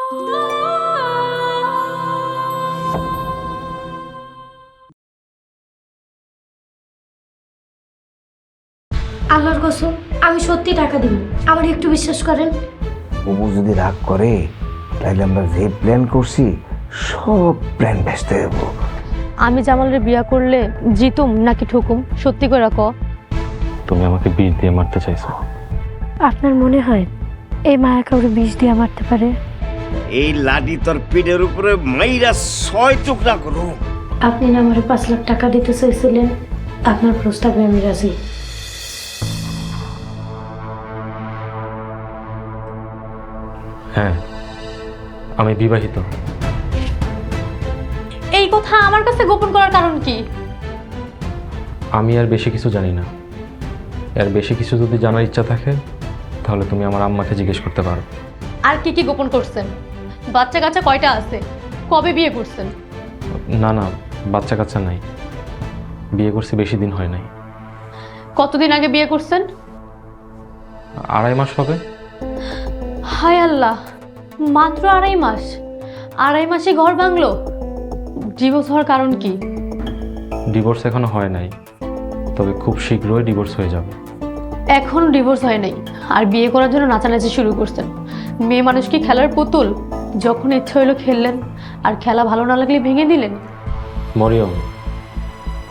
আল্লাহর কসম আমি সত্যি টাকা দিব, আমার একটু বিশ্বাস করেন। অপু যদি রাগ করে তাহলে আমরা যে প্ল্যান করছি সব প্ল্যান ভেস্তে দেবো। আমি জামালের বিয়া করলে জিতুম নাকি ঠুকুম, সত্যি করে ক। তুমি আমাকে বিষ দিয়ে মারতে চাইছো? আপনার মনে হয় এই মায়া কাউরে বিষ দিয়ে মারতে পারে? এই লাডি তোর পিঠের উপরে মাইরা 6 টুকরা করো। আপনি না আমার 5 লাখ টাকা দিতে চাইছিলেন, আপনার প্রস্তাবে আমি রাজি। হ্যাঁ, আমি বিবাহিত। এই কথা আমার কাছে গোপন করার কারণ কি? আমি আর বেশি কিছু জানি না। এর বেশি কিছু যদি জানার ইচ্ছা থাকে তাহলে তুমি আমার আম্মাকে জিজ্ঞেস করতে পারো। আর কি কি গোপন করছেন? বাচ্চা কাচ্চা কয়টা আছে? কবে বিয়ে করছেন? না না, বাচ্চা কাচ্চা নাই, বিয়ে করছি বেশি দিন হয় নাই। কতদিন আগে বিয়ে করছেন? 2.5 মাস হবে। হায় আল্লাহ, মাত্র 2.5 মাস? 2.5 মাসে ঘর ভাঙলো? ডিভোর্স হওয়ার কারণ কি? ডিভোর্স এখনো হয় নাই, তবে খুব শীঘ্রই ডিভোর্স হয়ে যাবে। এখন ডিভোর্স হয় নাই আর বিয়ে করার জন্য নাচানাচি শুরু করছেন? মেয়ে মানুষ কি খেলার পুতুল? যখন ইচ্ছে হইলো খেললেন, আর খেলা ভালো না লাগলে ভেঙে দিলেন। মরিয়ম,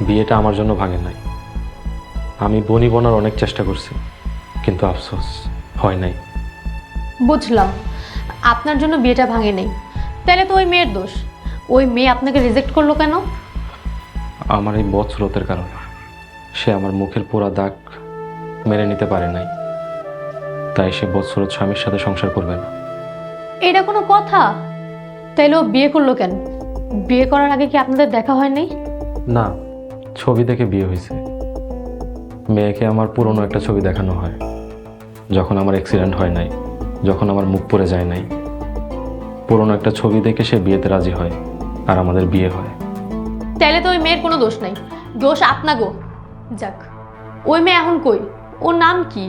বিয়েটা আমার জন্য ভাঙে নাই। আমি বনি বনার অনেক চেষ্টা করছি, কিন্তু আফসোস হয় নাই। বুঝলাম, আপনার জন্য বিয়েটা ভাঙে নেই। তাহলে তো ওই মেয়ের দোষ। ওই মেয়ে আপনাকে রিজেক্ট করলো কেন? আমার এই বদসুরতের কারণে। সে আমার মুখের পোড়া দাগ মেনে নিতে পারে নাই, তাই সে বদসুরত স্বামীর সাথে সংসার করবে না। এটা কোনো কথা? তাইলে ও বিয়ে করলো কেন? বিয়ে করার আগে কি আপনাদের দেখা হয় নাই? না, ছবি দেখে বিয়ে হয়েছে। মেয়েকে আমার পুরনো একটা ছবি দেখানো হয়, যখন আমার অ্যাক্সিডেন্ট হয় নাই, যখন আমার মুখ পড়ে যায় নাই। পুরনো একটা ছবি দেখে সে বিয়েতে রাজি হয়, আর আমাদের বিয়ে হয়। তাইলে তো ওই মেয়ের কোনো দোষ নাই, দোষ আপনাগো। যাক, ওই মেয়ে এখন কই? ওর নাম কি?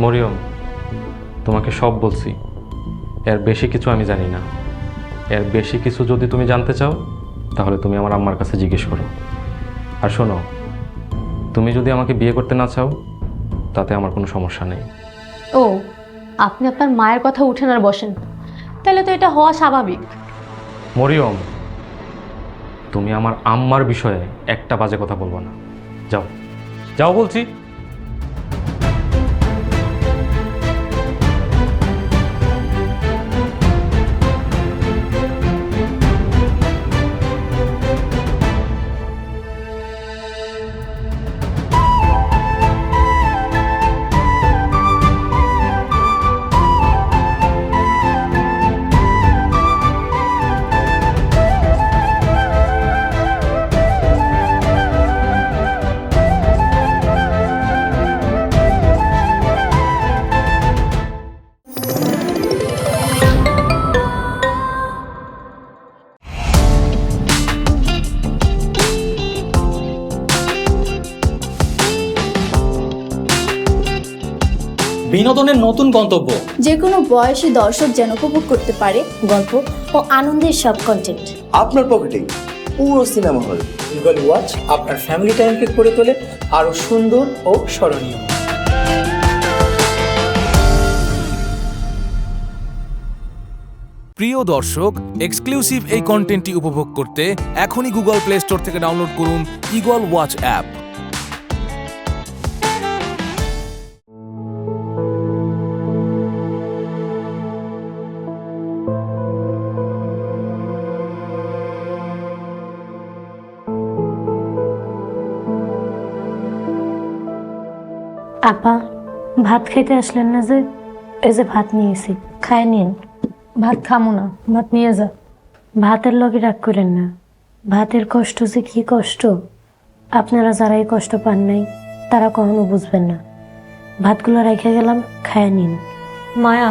মরিয়ম, তোমাকে সব বলছি, এর বেশি কিছু আমি জানি না। এর বেশি কিছু যদি তুমি জানতে চাও তাহলে তুমি আমার আম্মার কাছে জিজ্ঞেস করো। আর শোনো, তুমি যদি আমাকে বিয়ে করতে না চাও তাতে আমার কোনো সমস্যা নেই। ও, আপনি আপনার মায়ের কথা উঠেন আর বসেন, তাহলে তো এটা হওয়া স্বাভাবিক। মরিয়ম, তুমি আমার আম্মার বিষয়ে একটা বাজে কথা বলবো না। যাও যাও বলছি। বিনোদনের নতুন গন্তব্য, যে কোনো বয়সী দর্শক যেন উপভোগ করতে পারে গল্প ও আনন্দের সব কন্টেন্ট আপনার পকেটেই পুরো সিনেমা হল। গুগল ওয়াচ আপনার ফ্যামিলি টাইমকে করে তোলে আরো সুন্দর ও স্মরণীয়। প্রিয় দর্শক, এক্সক্লুসিভ এই কন্টেন্টটি উপভোগ করতে এখনই গুগল প্লে স্টোর থেকে ডাউনলোড করুন ইগল ওয়াচ অ্যাপ। আপা, ভাত খাইতে আসলেন না যে? এই যে ভাত নিয়েছি, খায় নিন। ভাত খামো না, ভাত নিয়ে যা। ভাতের লগে রাগ করেন না, ভাতের কষ্ট যে কি কষ্ট আপনারা যারা এই কষ্ট পান নাই তারা কখনো বুঝবেন না। ভাতগুলো রেখে গেলাম, খায় নিন। মায়া,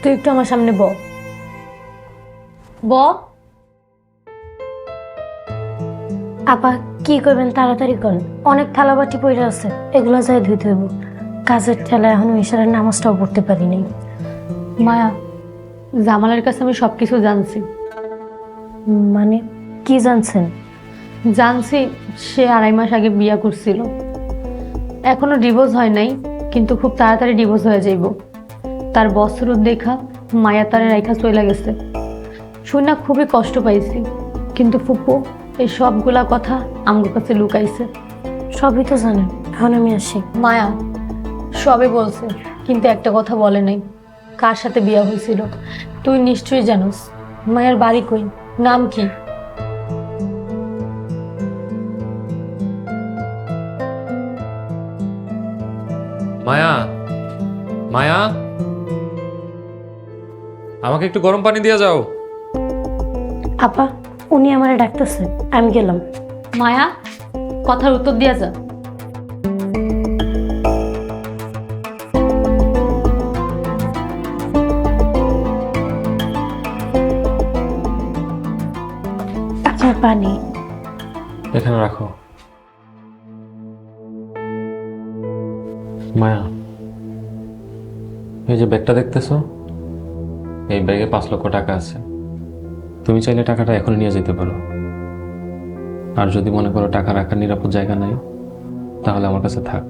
তুই একটু আমার সামনে ব। আপা কি করবেন তাড়াতাড়ি করেন, অনেক থালাবাটি পড়ে আছে, এগুলো যাই ধুইতে হইব। কাজের ঠেলা এখনো ইশারের নামাজটাও পড়তে পারি নাই। মায়া, জামালের কাছে আমি সব কিছু জানছি। মানে কি জানছেন? জানছি সে 2.5 মাস আগে বিয়ে করছিল। এখনো ডিভোর্স হয় নাই, কিন্তু খুব তাড়াতাড়ি ডিভোর্স হয়ে যাইব। তার বছরত দেখা মায়া তারে রাইখা চলে গেছে। শুনে না খুবই কষ্ট পাইছি, কিন্তু ফুপু এই সবগুলা কথা আমার কাছে লুকাইছে। সবই তো জানেন, এখন আমি আসি। মায়া সবে বলছে, কিন্তু একটা কথা বলে নাই, কার সাথে বিয়ে হয়েছিল। তুই নিশ্চয়ই জানোস। মায়ের বাড়ি কই, নাম কি? মায়া, মায়া, আমাকে একটু গরম পানি দিয়ে যাও। আপা, উনি আমারে ডাকতেছে, আমি গেলাম। মায়া, কথার উত্তর দিয়া যা। আপনার পানি। এখানে রাখো। মায়া, এই যে ব্যাগটা দেখতেছো, এই ব্যাগে 5 লক্ষ টাকা আছে। তুমি চাইলে টাকাটা এখন নিয়ে যেতে পারো। আর যদি মনে করো টাকা রাখার নিরাপদ জায়গা নাই, তাহলে আমার কাছে থাক,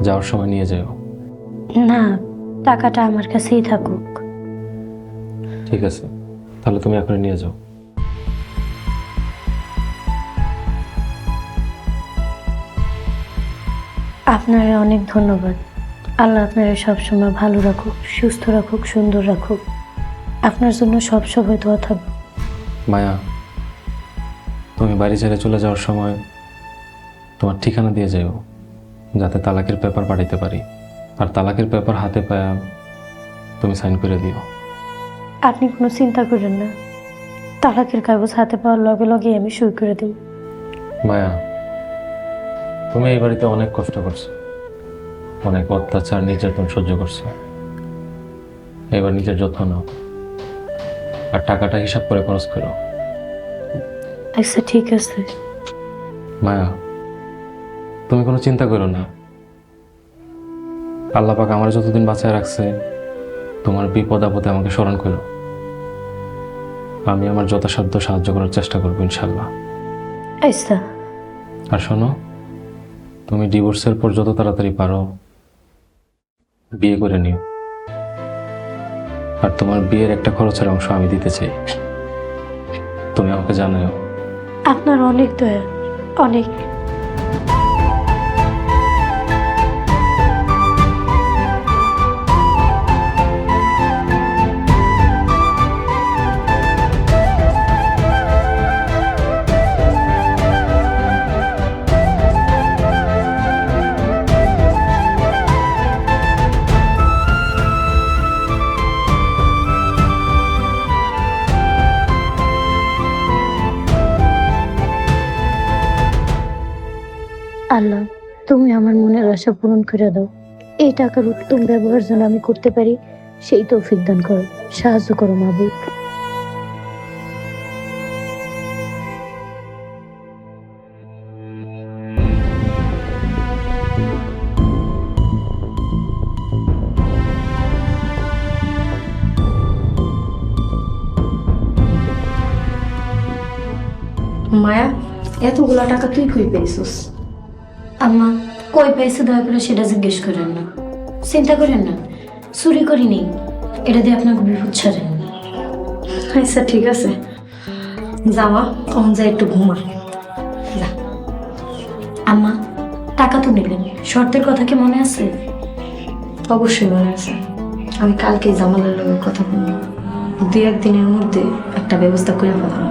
যাওয়ার সময় নিয়ে যাও। না, টাকাটা আমার কাছেই থাকুক। ঠিক আছে, তাহলে তুমি এখন নিয়ে যাও। আপনারে অনেক ধন্যবাদ। আল্লাহ আপনারে সবসময় ভালো রাখুক, সুস্থ রাখুক, সুন্দর রাখুক। আপনার জন্য সব সময় দোয়া থাকবে। মায়া, তুমি বাড়ি ছেড়ে চলে যাওয়ার সময় তোমার ঠিকানা দিয়ে যাও, যাতে তালাকের পেপার পাঠাইতে পারি। আর তালাকের পেপার হাতে পায়া তুমি সাইন করে দিও। আপনি কোনো চিন্তা করেন না, তালাকের কাগজ হাতে পাওয়ার লগে লগে আমি সই করে দিই। মায়া, তুমি এই বাড়িতে অনেক কষ্ট করছো, অনেক অত্যাচার নির্যাতন সহ্য করছো। এবার নিজের যত্ন নাও, আর টাকাটা হিসাব করে খরচ করো। আচ্ছা ঠিক আছে। মায়া, তুমি কোনো চিন্তা করো না। আল্লাহ পাক আমার যতদিন বাঁচায় রাখছে, তোমার বিপদ আপদে আমাকে স্মরণ করো। আমি আমার যথাসাধ্য সাহায্য করার চেষ্টা করবো ইনশাল্লাহ। আচ্ছা। আর শোনো, তুমি ডিভোর্সের পর যত তাড়াতাড়ি পারো বিয়ে করে নিও। আর তোমার বিয়ের একটা খরচের অংশ আমি দিতে চাই, তুমি আমাকে জানাও। আপনার অনেক দয়া, অনেক। আল্লাহ, তুমি আমার মনের আশা পূরণ করে দাও। এই টাকার উত্তম ব্যবহার যেন আমি করতে পারি, সেই তৌফিক দান করো, সাহায্য করো মাবুদ। মায়া, এতগুলা টাকা তুই কই পেয়েছিস? আম্মা, কই পাইছে দয়া করে সেটা জিজ্ঞেস করেন না, চিন্তা করেন না, চুরি করিনি। এটা দিয়ে আপনাকে বিপদ ছাড়েন। আচ্ছা ঠিক আছে, যাওয়া তখন যা একটু ঘুমা। যা। আম্মা, টাকা তো নিলেন, শর্তের কথা কি মনে আছে? অবশ্যই মনে আছে। আমি কালকে জামালের লোকের কথা বলবো, 2-1 দিনের মধ্যে একটা ব্যবস্থা করে ফেলাম।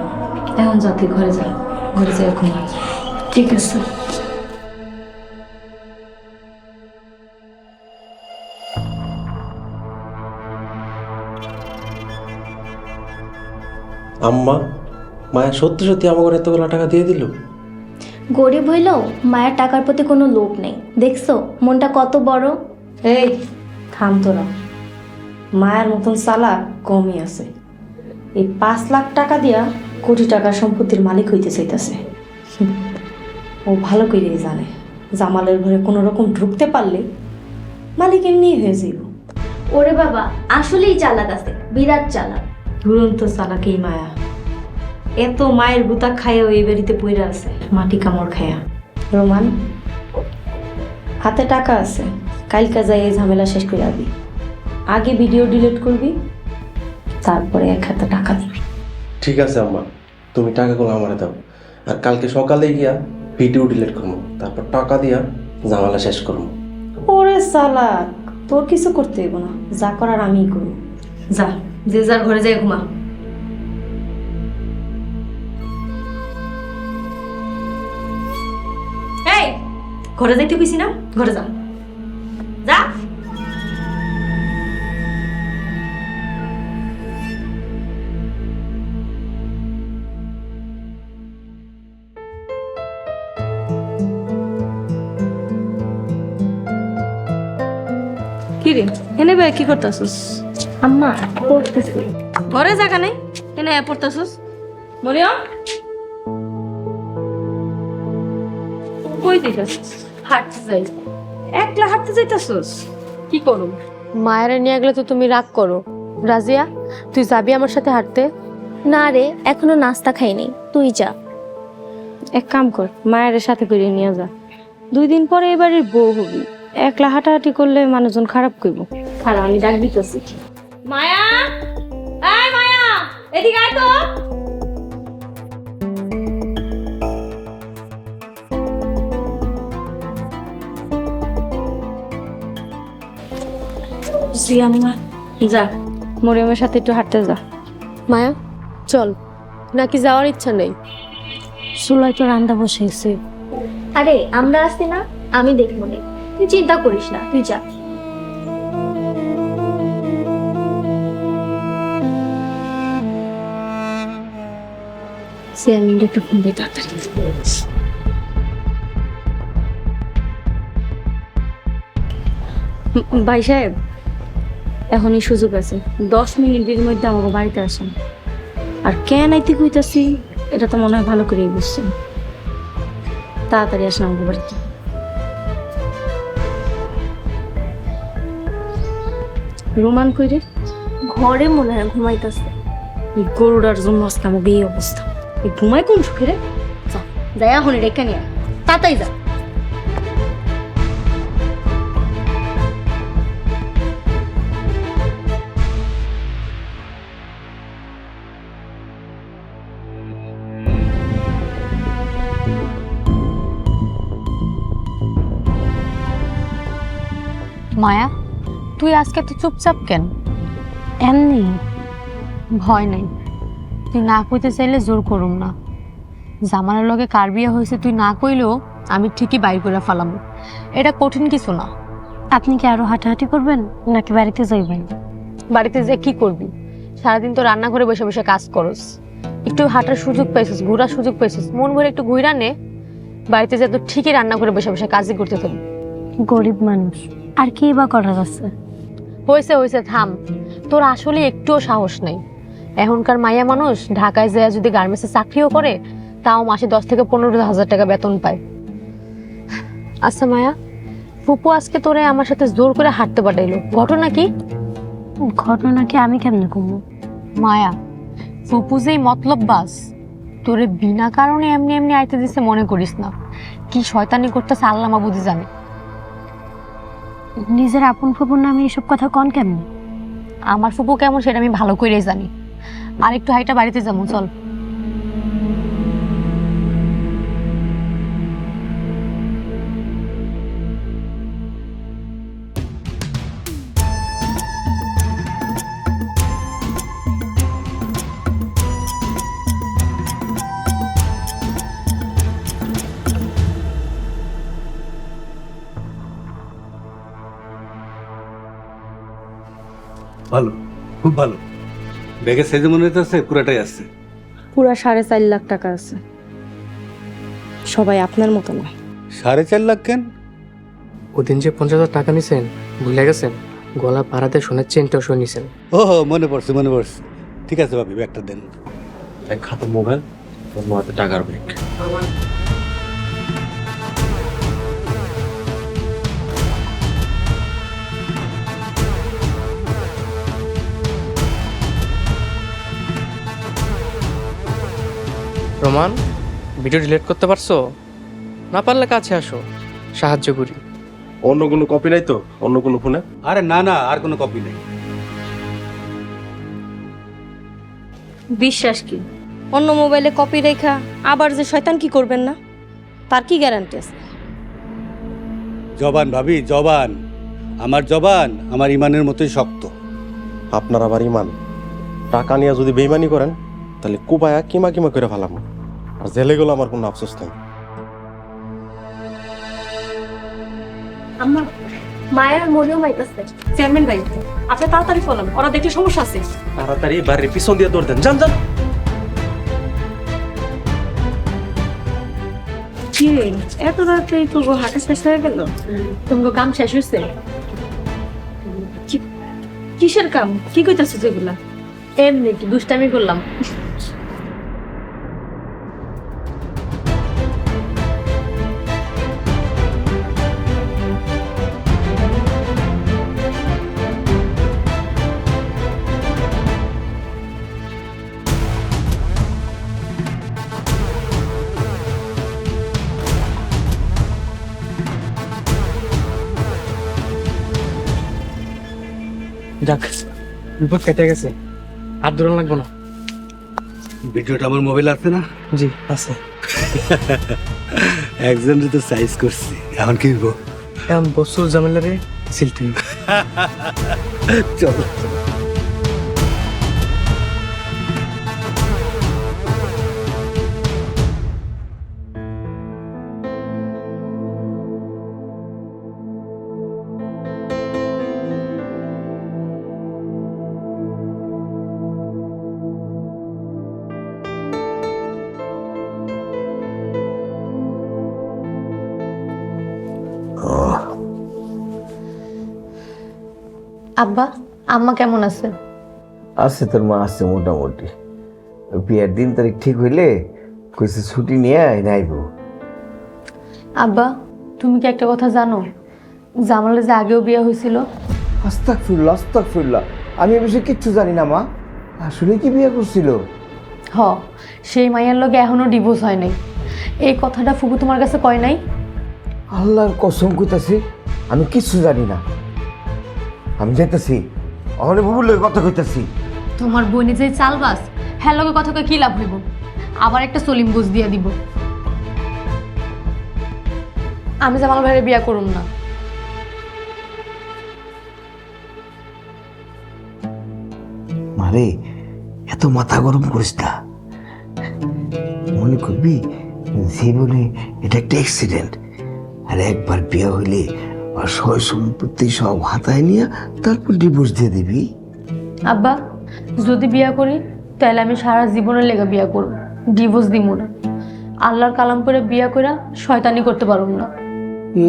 এখন যাতে ঘরে যা, ঘরে যা ঘুমা। ঠিক আছে। আম্মা, মায়া সত্যি সত্যি আমাকে এতগুলো টাকা দিয়ে দিল? গরিব হইলেও মায়ের টাকার প্রতি কোনো লোভ নেই। দেখছো মনটা কত বড়। এই থাম তোরা, মায়ের মতন চালা কমই আছে। এই 5 লাখ টাকা দিয়া কোটি টাকার সম্পত্তির মালিক হইতে চাইতেছে। ও ভালো করেই জানে জামালের ঘরে কোনো রকম ঢুকতে পারলে মালিক এমনি হয়ে যাইব। ওরে বাবা, আসলেই চালাক আছে, বিরাট চালাক। দুরন্ত চালাক এই মায়া। এত মায়ের গুতা খায়ও এই বাড়িতে পইরা আছে, মাটি কামড় খায়া। রোমান, হাতে টাকা আছে, কালকা যাই এই ঝামেলা শেষ করে আবি। আগে ভিডিও ডিলিট করবি, তারপরে এক হাতে টাকা দিবি। ঠিক আছে আম্মা, তুমি টাকাগুলো আমারে দাও, আর কালকে সকালে গিয়া ভিডিও ডিলিট করবো, তারপর টাকা দিয়া ঝামেলা শেষ করবো। ওরে চালাক, তোর কিছু করতে হইব না, যা করার আমিই করবো। যা, যে যার ঘরে যাই ঘুমা। এই, ঘরে যাইতে কইছি না, ঘরে যা যা। কিরে, এনে বে কি করতেছিস? আম্মা, পড়তেছি। ঘরে জায়গা নাই, এনে পড়তেছিস? মরিয়ম, কই দিতেছিস? হাঁটতে যাই। একলা হাঁটতে যাইতেছিস? কি করু? মায়েরা নিয়ে গেলে তো তুমি রাগ করো। রাজিয়া, তুই যাবি আমার সাথে হাঁটতে? না রে, এখনো নাস্তা খাইনি, তুই যা। এক কাম কর, মায়ের সাথে করে নিয়ে যা। 2 দিন পরে এবারের বউ হবি, একলা হাঁটাহাঁটি করলে মানুষজন খারাপ কইব। আর আমি ডাক দিতেছি। মায়া, এই মায়া, এদিকে আয় তো। জি আম্মা। যা, মরিয়মের সাথে একটু হাঁটতে যা। মায়া, চল। নাকি যাওয়ার ইচ্ছা নেই? চুলায় তো রান্না বসেছে। আরে আমরা আসছি না, আমি দেখবো নে, তুই চিন্তা করিস না, তুই যা। চেয়ারম্যানকে একটু ফোন দিই তাড়াতাড়ি। ভাই সাহেব, এখনই সুযোগ আছে, 10 মিনিটের মধ্যে আমাকে বাড়িতে আসেন। আর কেন আইতে কইতাছি এটা তো মনে হয় ভালো করেই বুঝছেন। তাড়াতাড়ি আসেন আমাকে বাড়িতে। রোমান কইরে? ঘরে মনে হয় ঘুমাইতেছে। এই গরুটার জন্য আজকে আমাকে এই অবস্থা। এই ঘুমাই কোন সুখে রে? যা, যাই এখন রেখে নিয়ে তাতাই যা। মায়া, তুই আজকে তো চুপচাপ কেন? এমনি ভয় নাই, তুই না কইতে চাইলে জোর করুম না। জামানের লগে কার বিয়ে হয়েছে তুই না কইলেও আমি ঠিকই বাইর করে ফেলাম। এটা কঠিন কিছু না। আপনি কি আরো হাঁটাহাঁটি করবেন নাকি বাড়িতে যাইবেন? বাড়িতে যে কি করবি? সারাদিন তো রান্না করে বসে বসে কাজ করস, একটু হাঁটার সুযোগ পাইছিস, ঘোরার সুযোগ পাইছিস, মন ভরে একটু ঘুরা নে। বাড়িতে যে তো ঠিকই রান্না করে বসে বসে কাজই করতে থাকবি। গরিব মানুষ, আর কি বা করার আছে? হয়েছে হয়েছে, থাম। তোর আসলে একটুও সাহস নেই। এখনকার মাইয়া মানুষ ঢাকায় যায় যদি গার্মেন্টসে চাকরিও করে, তাও মাসে 10 থেকে 15,000 টাকা বেতন পায়। আচ্ছা মায়া, ফুপু আজকে তোরে আমার সাথে জোর করে হাঁটতে পাঠাইলো, ঘটনা কি? ঘটনা কি আমি কেমনে কমু? মায়া, ফুপু যেই মতলব বাস, তোরে বিনা কারণে এমনি এমনি আইতে দিছে মনে করিস না। কি শয়তানি করতেছে আল্লাহ মাবুদি জানে। নিজের আপন ফুপুর নামে এসব কথা কন কেমনে? আমার ফুপু কেমন সেটা আমি ভালো করেই জানি। আর একটু হাইটা বাড়িতে যাবো, চল। ভালো, খুব ভালো। ব্যাগের সাইজে মনে হইতেছে পুরাটাই আছে। পুরা 4.5 লাখ টাকা আছে। সবাই আপনার মতো না। 4.5 লাখ কেন? ওদিন যে 50,000 টাকা নিছেন ভুলে গেছেন? গলা পাড়াতে শোনার চেনটাও শুনে নিছেন। ও মনে পড়ছে মনে পড়ছে। ঠিক আছে ভাবি, ব্যাগটা দেন। এক হাতে মোবাইল, অন্য হাতে টাকার ব্যাগ। রোমান, ভিডিও ডিলিট করতে পারছো? না পারলে কাছে আসো, সাহায্য করি। অন্য কোনো কপি নাই তো? অন্য কোনো ফোনে? আরে না না, আর কোনো কপি নেই। বিশ্বাস কি অন্য মোবাইলে কপি রেখা আবার যে শয়তান কি করবেন না, তার কি গ্যারান্টি আছে? জবান ভাবি, জবান। আমার জবান আমার ইমানের মতোই শক্ত। আপনার আবার ইমান? টাকা নিয়ে যদি বেইমানি করেন তাহলে কুবায়া কিমা কিমা করে ফেলাম, আর জেলে গেলে আমার কোনো আফসোস নেই। আমার মায়ের মনেও মাইতেছে। চেয়ারম্যান ভাই, আপনি তাড়াতাড়ি ফলান, ওরা দেখলে সমস্যা আছে। তাড়াতাড়ি বাড়ির পিছন দিয়ে দৌড় দেন, যান যান। কি এত রাতে তো হাঁটা শেষ হয়ে গেল? তোমার কাম শেষ হয়েছে? কিসের কাম? কি কইতাছো যেগুলা? এমনি একটু দুষ্টামি করলাম। যাক, বিপদ কেটে গেছে, আর দূর লাগবো না। ভিডিওটা আমার মোবাইল আছে না? জি আছে। একজনের তো সাইজ করছি, এখন কি হইব? এখন বসুর জামেলারে সিলতে চলো। আব্বা, আম্মা কেমন আছে? আছে, তোর মা আছে মোটামুটি। বিয়ের দিন তারিখ ঠিক হইলে কইছে ছুটি নিয়ে আইব। আব্বা, তুমি কি একটা কথা জানো? জামালের যে আগেও বিয়ে হয়েছিল। আস্তাগফিরুল্লাহ, আস্তাগফিরুল্লাহ, আমি এ বিষয়ে কিচ্ছু জানি না মা। আসলে কি বিয়ে করছিল? হ, সেই মাইয়ার লগে এখনো ডিভোর্স হয় নাই। এই কথাটা ফুপু তোমার কাছে কয় নাই? আল্লাহর কসম কইতাছি আমি কিচ্ছু জানি না। আমি যাইতাছি, অহনে বুবুর লগে কথা কইতাছি। তোমার বোনে যে চালবাস, হ্যাঁ লগে কথা কয়ে কি লাভ হইব? আবার একটা সলিম বুঝ দিয়া দিব। আমি জামাল ভাইয়ের বিয়া করুম না। মারে, এত মাথা গরম করিস না। মনে করবি জীবনে এটা একটা অ্যাক্সিডেন্ট, আর একবার বিয়ে হইলে আর সয় সম্পত্তি সব হাতায় নিয়ে তারপর ডিভোর্স দিয়ে দিবি। আব্বা, যদি বিয়া করি তাহলে আমি সারা জীবনের লেগে বিয়া করব, ডিভোর্স দিব না। আল্লাহর কালাম করে বিয়া কইরা শয়তানি করতে পারব না।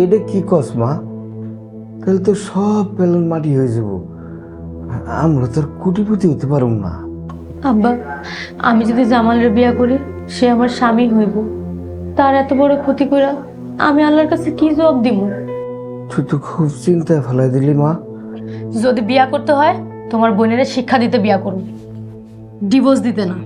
এটা কি কস মা? তাহলে তো সব বেলুন মাটি হয়ে যাব, আমরা তো আর কোটিপতি হতে পারব না। আব্বা, আমি যদি জামালের বিয়া করি সে আমার স্বামী হইব, তার এত বড় ক্ষতি কইরা আমি আল্লাহর কাছে কি জবাব দিব? তুই তো খুব চিন্তায় ফেলাই দিলি মা। যদি বিয়া করতে হয় তোমার বোনের শিক্ষা দিতে বিয়া করুন, ডিভোর্স দিতে না।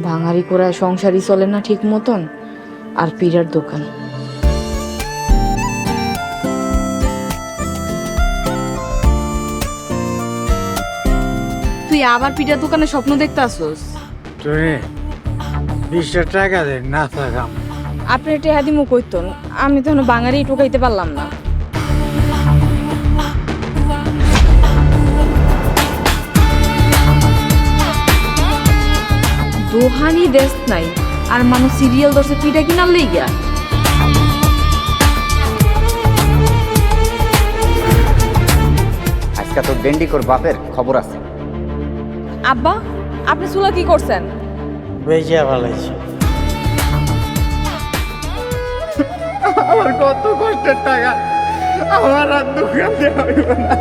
ভাঙারি করা সংসারই চলে না ঠিক মতন, আর পিড়ার দোকান। তুই আবার পিড়ার দোকানে স্বপ্ন দেখতে আসোস? তুমি 20 টাকা দে না থাকাম। আপনি এটা হাদিমু কইতন, আমি তো বাঙালি টোকাইতে পারলাম না। দোহানি দেশ নাই আর মানুষ সিরিয়াল দর্শে পিঠা কিনার লেগিয়া। আজকে তো বেন্ডিকোর বাপের খবর আছে। আব্বা, আপনি চুলা কি করছেন? বেঁচে ভালাইছি। আমার কত কষ্টের টাকা আমার আর দোকান দেওয়া হইব না।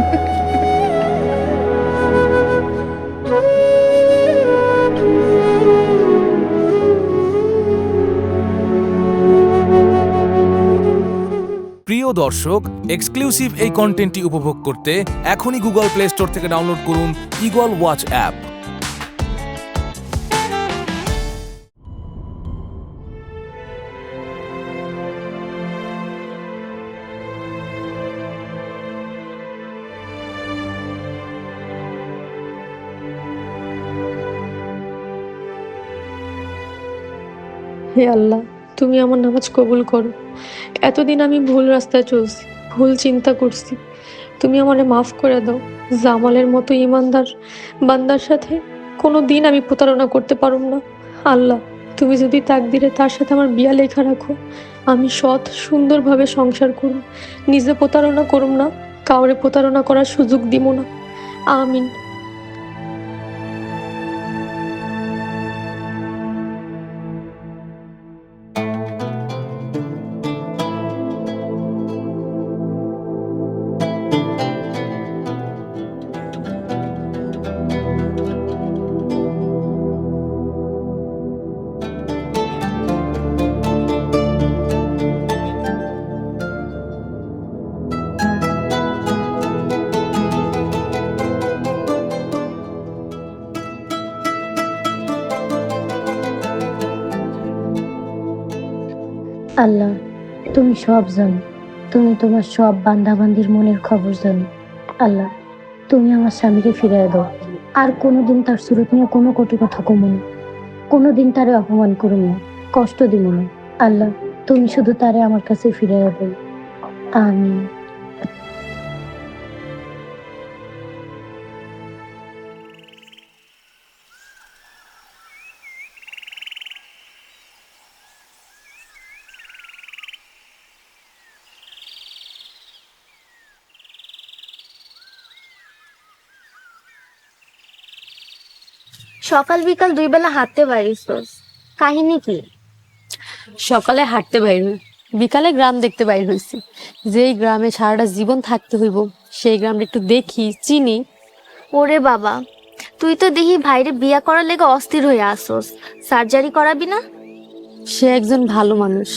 প্রিয় দর্শক, এক্সক্লুসিভ এই কন্টেন্টটি উপভোগ করতে এখনই গুগল প্লে স্টোর থেকে ডাউনলোড করুন ঈগল ওয়াচ অ্যাপ। হে আল্লাহ, তুমি আমার নামাজ কবুল করো। এতদিন আমি ভুল রাস্তায় চলছি, ভুল চিন্তা করছি। তুমি আমারে মাফ করে দাও। জামালের মতো ইমানদার বান্দার সাথে কোনো দিন আমি প্রতারণা করতে পারুম না। আল্লাহ, তুমি যদি তাকদিরে তার সাথে আমার বিয়া লেখা রাখো, আমি সৎ সুন্দরভাবে সংসার করুম, নিজে প্রতারণা করুম না, কাউরে প্রতারণা করার সুযোগ দিব না। আমিন। আল্লাহ, তুমি সব জানো, তুমি তোমার সব বান্দাবান্দির মনের খবর জানো। আল্লাহ, তুমি আমার স্বামীকে ফিরিয়ে দাও। আর কোনোদিন তার সুরত নিয়ে কোনো কটু কথা কমো না, কোনোদিন তারে অপমান করো না, কষ্ট দিব না। আল্লাহ, তুমি শুধু তারে আমার কাছে ফিরিয়ে দাও। আমিন। সকাল বিকাল দুই বেলা হাঁটতে পারিস, কাহিনী কি? সকালে হাঁটতে বাইর হই, বিকালে গ্রাম দেখতে বাইর হইছি। যেই গ্রামে সারাটা জীবন থাকতে হইব, সেই গ্রামটা একটু দেখি চিনি। ওরে বাবা, তুই তো দেখি ভাইরে বিয়া করার লেগে অস্থির হয়ে আসোস, সার্জারি করাবি না? সে একজন ভালো মানুষ,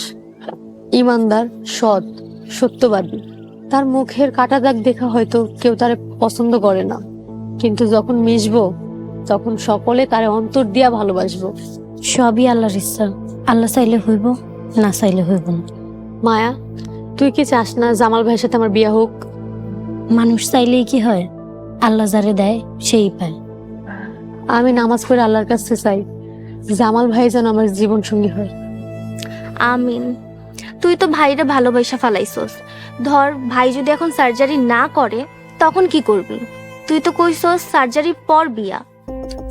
ইমানদার, সৎ, সত্যবাদী। তার মুখের কাটা দাগ দেখা হয়তো কেউ তারে পছন্দ করে না, কিন্তু যখন মিশবো তখন সকলে তারে অন্তর দিয়া ভালোবাসবো। সবই আল্লাহর ইচ্ছা, আল্লাহ চাইলে হইব, না চাইলে হইব না। মায়া, তুই কি চাস না জামাল ভাইয়ের সাথে আমার বিয়া হোক? মানুষ চাইলেই কি হয়? আল্লাহ যারে দেয় সেই পায়। আমি নামাজ পড়ে আল্লাহর কাছে চাই জামাল ভাই যেন আমার জীবন সঙ্গী হয়। আমিন। তুই তো ভাইরে ভালোবাসা ফালাইছস। ধর ভাই যদি এখন সার্জারি না করে তখন কি করবি? তুই তো কইছস সার্জারির পর বিয়া।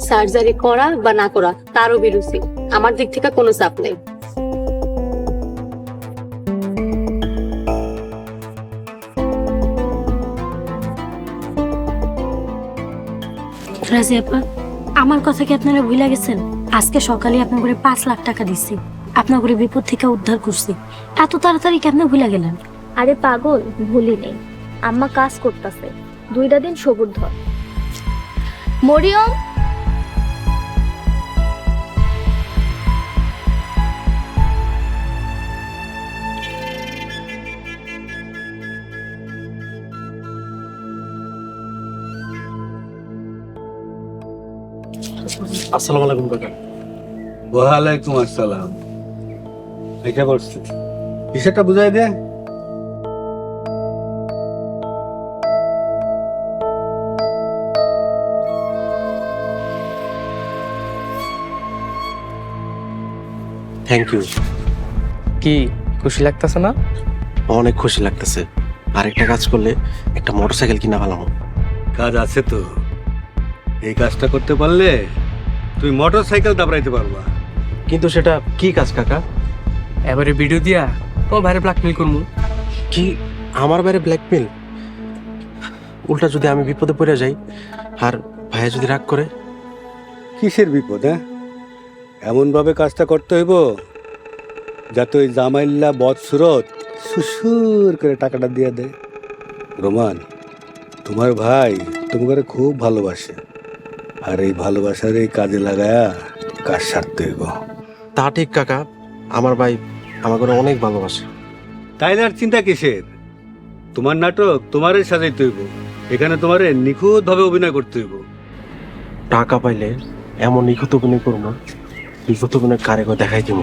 সার্জারি করা বা না করা তারও বিরুদ্ধে আমার দিক থেকে কোনো চাপ নেই। রাজি আপা, আমার কথা কি আপনারা ভুলে গেছেন? আজকে সকালে আপনার করে 5 লাখ টাকা দিচ্ছি, আপনার করে বিপদ থেকে উদ্ধার করছি। এত তাড়াতাড়ি কেন ভুলে গেলেন? আরে পাগল, ভুলি নেই, আম্মা কাজ করতেছে, 2টা দিন সবুর ধর। মরিয়ম, আসসালামু আলাইকুম কাকা। ওয়ালাইকুম আসসালাম। এটা বলছি বিষয়টা বুঝাই দে। Thank you. কি খুশি লাগতেছে না? অনেক খুশি লাগতেছে। আরেকটা কাজ করলে একটা মোটরসাইকেল কিনা ভালো। কাজ আছে তো, এই কাজটা করতে পারলে তুই মোটর সাইকেল দাবড়াইতে পারবা। কিন্তু সেটা কি কাজ কাকা? এবারে ভিডিও দিয়া তোমার ভাইরে ব্ল্যাকমেল করবো। কি আমার বাইরে ব্ল্যাকমেল? উল্টা যদি আমি বিপদে পড়ে যাই আর ভাইয়া যদি রাগ করে? কিসের বিপদ? হ্যাঁ, এমনভাবে কাজটা করতে হইব যাতে ওই জামাইল্লা বদসুরত সুসুর করে টাকাটা দিয়ে দেয়। রোমান, তোমার ভাই তোমাকে খুব ভালোবাসে, আর এই ভালোবাসার এই কাজে লাগায়া কাজ সারতে হইব। তা ঠিক কাকা, আমার ভাই আমাকে অনেক ভালোবাসে। তাইলে আর চিন্তা কিসের? তোমার নাটক তোমারে সাজাইতে হইব, এখানে তোমারে নিখুঁতভাবে অভিনয় করতে হইব। টাকা পাইলে এমন নিখুঁত অভিনয় করবো, নিখুঁত অভিনয় কারিগর দেখাই দিব।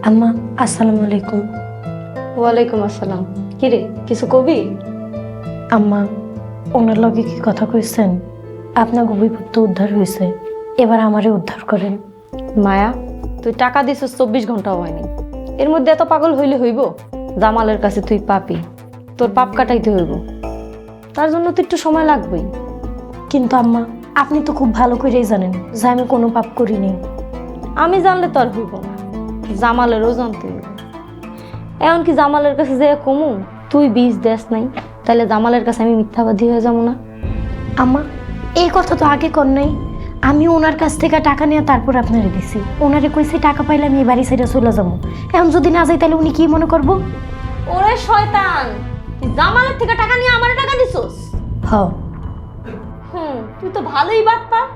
আম্মা, আসসালামু আলাইকুম। ওয়ালাইকুম আসসালাম। কিরে, কিছু কবি? আম্মা, ওনার লগে কি কথা কইছেন? আপনার বিপদ তো উদ্ধার হয়েছে, এবার আমারে উদ্ধার করেন। মায়া, তুই টাকা দিছিস 24 ঘন্টাও হয়নি, এর মধ্যে এত পাগল হইলে হইব? জামালের কাছে তুই পাপি, তোর পাপ কাটাইতে হইব, তার জন্য তো একটু সময় লাগবেই। কিন্তু আম্মা, আপনি তো খুব ভালো করেই জানেন যে আমি কোনো পাপ করিনি। আমি জানলে তো আর হইব না, জামালেরও জানতে হইব। এমনকি জামালের কাছে যে কমু তুই বীজ দেস নাই, তাহলে জামালের কাছে আমি মিথ্যাবাদী হয়ে যাবো না? আম্মা, এই কথা তো আগে কর নাই। আমি ওনার কাছ থেকে টাকা নিয়ে তারপর আপনারে দিছি। ওনারে কইছি টাকা পাইলে আমি এই বাড়ি ছেড়ে চলে যাবো। এখন যদি না যাই তাহলে উনি কি মনে করবো? ওরে শয়তান, তুই জামালের থেকে টাকা নিয়ে আমারে টাকা দিছস? হ্যাঁ। তুই তো ভালোই বাটপার।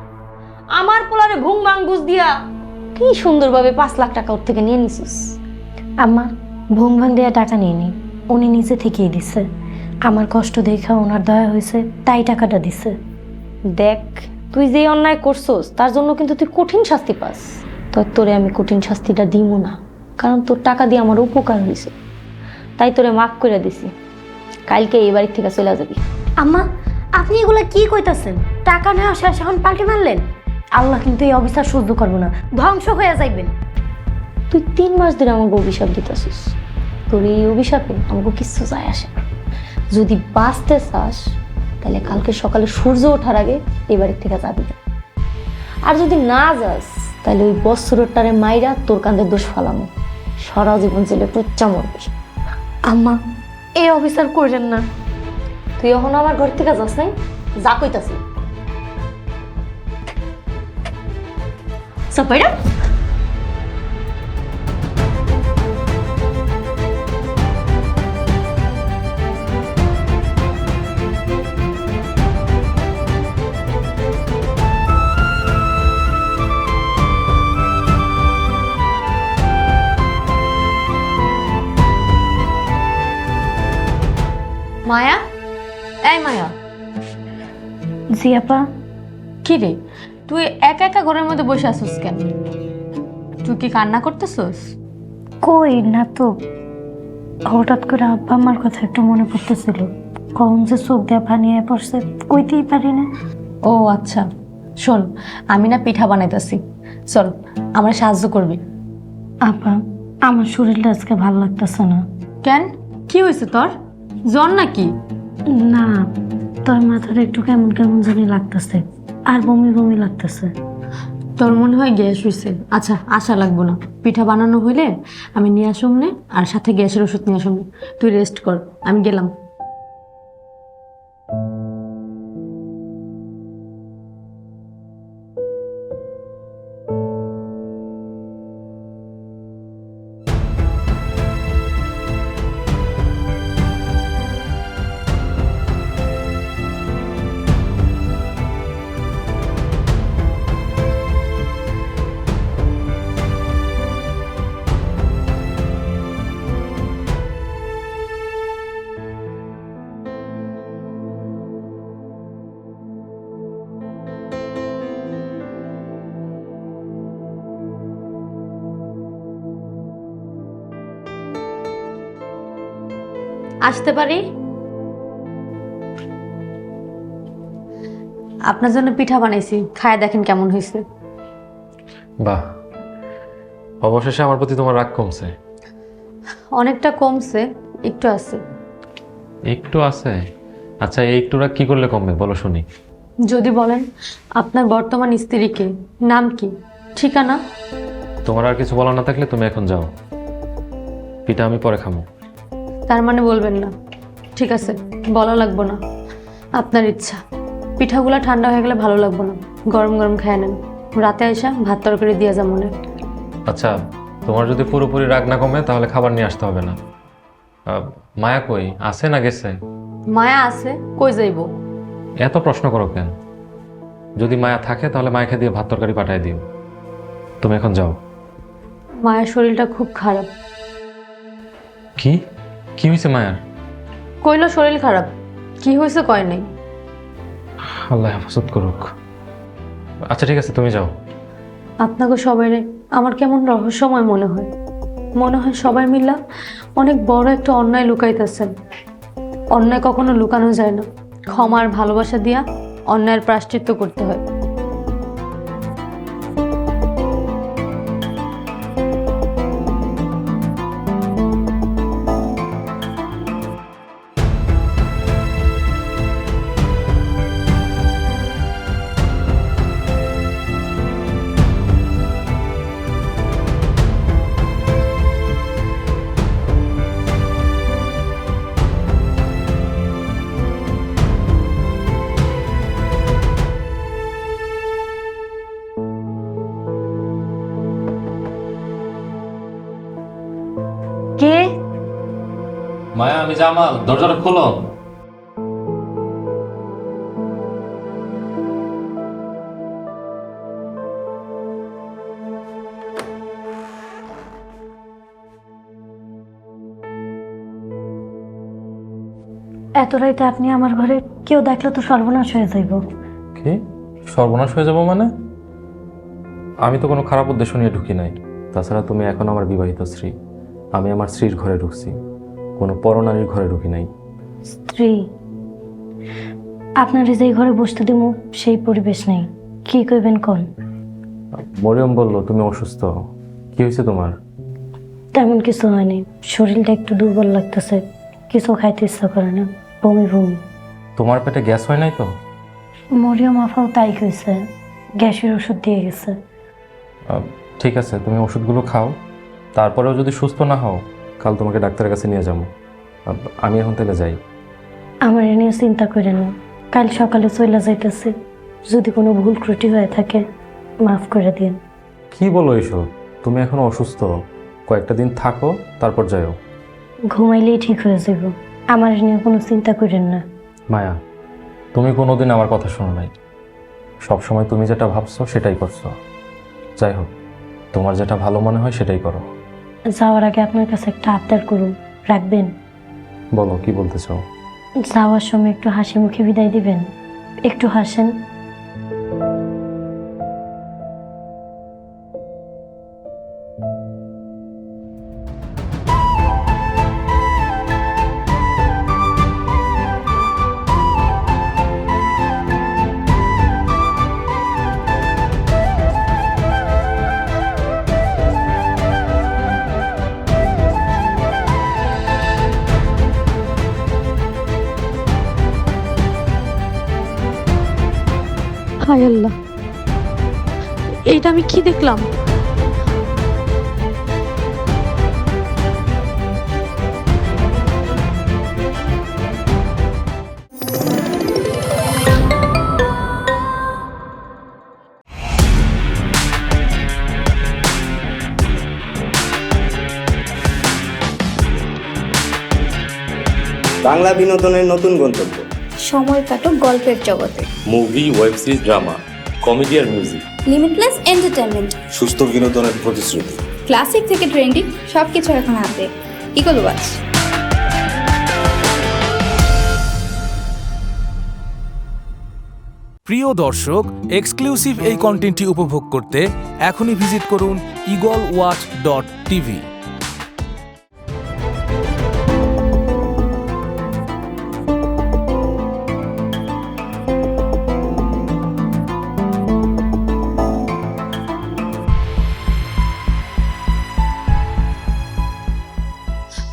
আমার পোলারে ভুং ভাং বুঝ দিয়া কি সুন্দরভাবে 5 লাখ টাকা ওর থেকে নিয়ে নিছিস। আম্মা, ভুং ভাং দেওয়া টাকা নিয়ে নি, উনি নিজে থেকেই দিছে। আমার কষ্ট দেখা ওনার দয়া হয়েছে, তাই টাকাটা দিছে। দেখ, তুই যে অন্যায় করছস তার জন্য কিন্তু তুই কঠিন শাস্তি পাস। তোরে আমি কঠিন শাস্তিটা দিব না, কারণ তোর টাকা দিয়ে আমার উপকার হয়েছে, তাই তোরে মাফ করে দিছি। কালকে এই বাড়ি থেকে চলে যাবি। আম্মা, আপনি এগুলা কি কইতাছেন? টাকা নেওয়া শেষ, এখন পাল্টে মারলেন? আল্লাহ কিন্তু এই অবিচার সহ্য করবো না, ধ্বংস হয়ে যাইবেন। তুই 3 মাস ধরে আমাকে অভিশাপ দিতেছিস, তোর এই অভিশাপে আমাকে কিচ্ছু যায় আসে না। যদি বাঁচতে চাস তাহলে কালকে সকালে সূর্য ওঠার আগে এই বাড়ির থেকে যাবি, আর যদি না যাস তাহলে ওই বস্ত্রটারে মাইরা তোর কাঁধে দোষ ফালানো, সারা জীবন জেলে টুচ্চা মরবি। আম্মা, এই অবিচার করেন না। তুই এখন আমার ঘর থেকে যাস নাই, যা কইতাছি। সাপাইরা মায়া, এই মায়া। জি আপা। কি রে, তুই একা একা ঘরের মধ্যে বসে আসছিস কেন? তুই কি কান্না করতেছিস? কই না তো, হঠাৎ করে আব্বা আমার কথা একটু মনে পড়তেছিল। কখন যে চোখ দিয়ে পানি হয়ে পড়ছে কইতেই পারি না। ও আচ্ছা, শোন, আমি না পিঠা বানাইতেছি, চল আমার সাহায্য করবি। আপা, আমার শরীরটা আজকে ভালো লাগতেছে না। কেন, কি হয়েছে তোর? জ্বর নাকি? না, তোর মাথাটা একটু কেমন কেমন জানি লাগতেছে, আর বমি বমি লাগতেছে। তোর মনে হয় গ্যাস হয়েছে। আচ্ছা, আশা লাগবো না, পিঠা বানানো হইলে আমি নিয়ে আসুম নে, আর সাথে গ্যাসের ওষুধ নিয়ে আসুম। তুই রেস্ট কর, আমি গেলাম। আসতে পারি? আপনার জন্য পিঠা বানাইছি, খায় দেখেন কেমন হয়েছে। বাহ, অবশেষে আমার প্রতি তোমার রাগ কমছে। অনেকটা কমছে, একটু আছে। একটু আছে? আচ্ছা, এই একটু রাগ কি করলে কমবে বলো শুনি। যদি বলেন আপনার বর্তমান স্ত্রীকে, নাম কি, ঠিকানা। তোমার আর কিছু বলা না থাকলে তুমি এখন যাও, পিঠা আমি পরে খাবো। তার মানে বলবেন না? ঠিক আছে, বলা লাগবো না, আপনার ইচ্ছা। পিঠাগুলো ঠান্ডা হয়ে গেলে ভালো লাগবো না, গরম গরম খেয়ে নেন। রাতে এসে ভাত তরকারি দিয়ে যা মনে। আচ্ছা, তোমার যদি পুরোপুরি রাগ না কমে তাহলে খাবার নিয়ে আসতে হবে না। মায়া কই, আছে না গেছে? মায়া আছে, কই যাইব? এত প্রশ্ন করো কেন? যদি মায়া থাকে তাহলে মায়াকে দিয়ে ভাত তরকারি পাঠায় দিও। তুমি এখন যাও। মায়ের শরীরটা খুব খারাপ। কি কি হয়েছে মায়ার? কইলো শরীর খারাপ, কি হয়েছে কয় নাই। আল্লাহ হেফাজত করুক। আচ্ছা ঠিক আছে, তুমি যাও। আপনাকে সবাই আমার কেমন রহস্যময় মনে হয়। মনে হয় সবাই মিলা অনেক বড় একটা অন্যায় লুকাইতেছেন। অন্যায় কখনো লুকানো যায় না, ক্ষমার ভালোবাসা দিয়া অন্যায়ের প্রায়শ্চিত্ত করতে হয়। কে? মায়া, আমি জামাল, দরজাটা খোলো। এত রাইতে আপনি আমার ঘরে, কেউ দেখলে তো সর্বনাশ হয়ে যাইব। কি সর্বনাশ হয়ে যাব মানে? আমি তো কোনো খারাপ উদ্দেশ্য নিয়ে ঢুকি নাই। তাছাড়া তুমি এখন আমার বিবাহিত স্ত্রী, আমি আমার স্ত্রীর ঘরে ঢুকছি, কোনো পরনারীর ঘরে ঢুকি নাই। স্ত্রী? আপনার যেই ঘরে বসতে দিব সেই পরিবেশ নেই, কি কইবেন কোন? মরিয়ম বললো তুমি অসুস্থ, কি হয়েছে তোমার? তেমন কিছু হয়নি, শরীরটা একটু দুর্বল লাগতেছে, কিছু খাইতে ইচ্ছা করে না, বমি বমি। তোমার পেটে গ্যাস হয় নাই তো? মরিয়ম আফাও তাই কইছে, গ্যাসের ওষুধ দিয়ে গেছে। ঠিক আছে, তুমি ওষুধগুলো খাও, তারপরেও যদি সুস্থ না হও কাল তোমাকে ডাক্তারের কাছে নিয়ে যাবো। আমি এখন তাহলে যাই। আমার এ নিয়ে চিন্তা করে না, কাল সকালে চলে যাইতেছি, যদি কোনো ভুল ত্রুটি হয়ে থাকে মাফ করে দিন। কি বলো এইসব? তুমি এখন অসুস্থ, কয়েকটা দিন থাকো তারপর যাও। ঘুমাইলেই ঠিক হয়ে যাব, আমার এ নিয়ে কোনো চিন্তা করেন না। মায়া, তুমি কোনোদিন আমার কথা শোনো নাই, সবসময় তুমি যেটা ভাবছো সেটাই করছো। যাই হোক, তোমার যেটা ভালো মনে হয় সেটাই করো। যাওয়ার আগে আপনার কাছে একটা আবদার করুন, রাখবেন? বলো, কি বলতে চাও? যাওয়ার সময় একটু হাসি মুখে বিদায় দিবেন, একটু হাসেন। হায় আল্লাহ, এইটা আমি কি দেখলাম? বাংলা বিনোদনের নতুন গন্তব্য। সময় কাটুক গল্পের জগতে। Movie, web series, drama, comedy আর মিউজিক। Limitless entertainment. সুস্থ বিনোদনের প্রতিশ্রুতি। ক্লাসিক থেকে ট্রেন্ডিং সবকিছু এখন হাতে। Eagle watch. প্রিয় দর্শক, এক্সক্লুসিভ এই কন্টেন্টটি উপভোগ করতে এখনই ভিজিট করুন eagleWatch.tv।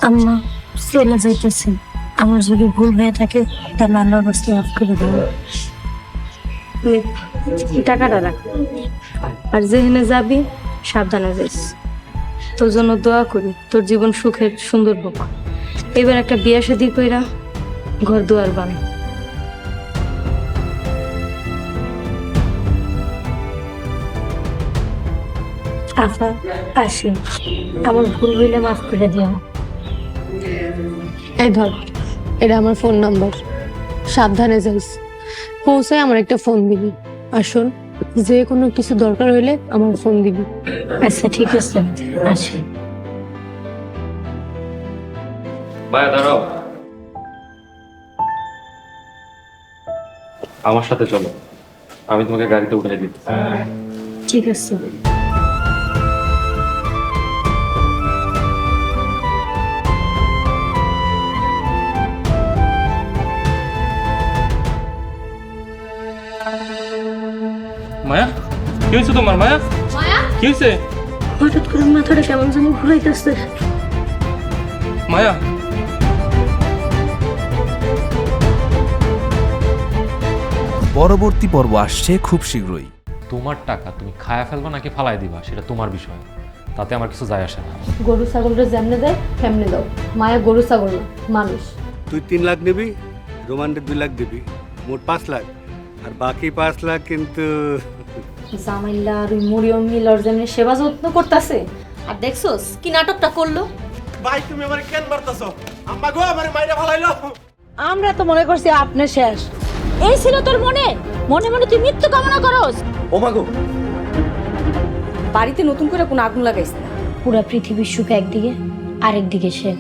আম্মা চলে যাইতেছে, আমার যদি ভুল হয়ে থাকে তাহলে আল্লাহর কাছে মাফ করে দেবো। টাকাটা রাখ, আর যেখানে যাবি সাবধানে যাইস। তোর জন্য দোয়া করি, তোর জীবন সুখের সুন্দর হোক। এবার একটা বিয়ে শাদী কইরা ঘর দুয়ার বান। আফা আসি, আমার ভুল হইলে মাফ করে দিও। এই ধর, এটা আমার ফোন নাম্বার, সাবধানে যাইস। পৌঁছায় আমার একটা ফোন দিবি। আর শোন, যে কোনো কিছু দরকার হইলে আমার ফোন দিবি। আচ্ছা ঠিক আছে, আসি। ভাইয়া দাঁড়াও, আমার সাথে চলো, আমি তোমাকে গাড়িতে উঠে দিচ্ছি। ঠিক আছে। মায়া, কি হয়েছে তোমার? মায়া, কি হয়েছে? হঠাৎ করে মাথাটা কেমন জানি ঘুরাইতেছে। মায়া, পরবর্তী পর্ব আসছে খুব শীঘ্রই। তোমার টাকা তুমি খায়া ফেলবা নাকি ফালাই দিবা সেটা তোমার বিষয়, তাতে আমার কিছু যায় আসে না। গরু ছাগলটা যেমনে দেয় তেমনে দাও। মায়া গরু ছাগল না, মানুষ। তুই 3 লাখ নিবি, রোমানকে 2 লাখ দিবি, মোট 5 লাখ, আর বাকি 5 লাখ কিন্তু জামাইল্লা আর ওই মরিয়ম মিলর যেমনি সেবা যত্ন করতেছে, আর দেখছোস কি নাটকটা করলো। ভাই তুমি আমার কেন মারতাছো? আম্মা গো আমার মাইরা ফালাইলো। আমরা তো মনে করছি আপনি শেষ। এই ছিল তোর মনে মনে মনে তুই মৃত্যু কামনা করস। ও মা গো, বাড়িতে নতুন করে কোনো আগুন লাগাইস না। পুরা পৃথিবীর সুখ একদিকে, আরেকদিকে সে।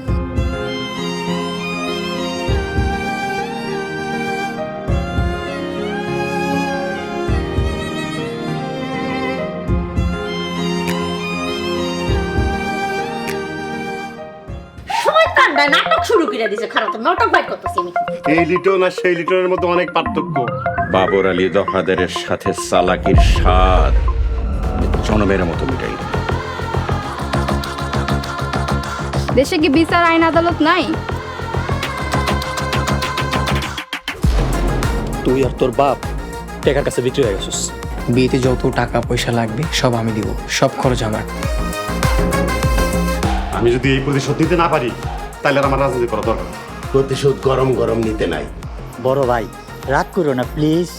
নাটক শুরু করে দিছে, খারাপ নাটক বাইর করতেছি আমি। এই লিটন আর সেই লিটনের মধ্যে অনেক পার্থক্য। বাবর আলী দফাদারের সাথে চালাকির স্বাদ জনমের মতো মিটাই। দেশে কি বিচার আইন আদালত নাই? তুই আর তোর বাপ টাকার কাছে বিক্রি হয়ে গেছিস। বিয়েতে যত টাকা পয়সা লাগবে সব আমি দিব, সব খরচ আমার। আমি যদি এই প্রতিশোধ নিতে না পারি তাহলে আর আমার রাজনীতি করা দরকার। প্রতিশোধ গরম গরম নিতে নাই। বড় ভাই রাগ করো না প্লিজ।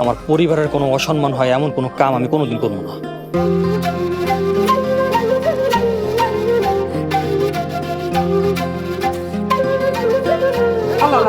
আমার পরিবারের কোনো অসম্মান হয় এমন কোনো কাম আমি কোনোদিন করবো না। আল্লাহ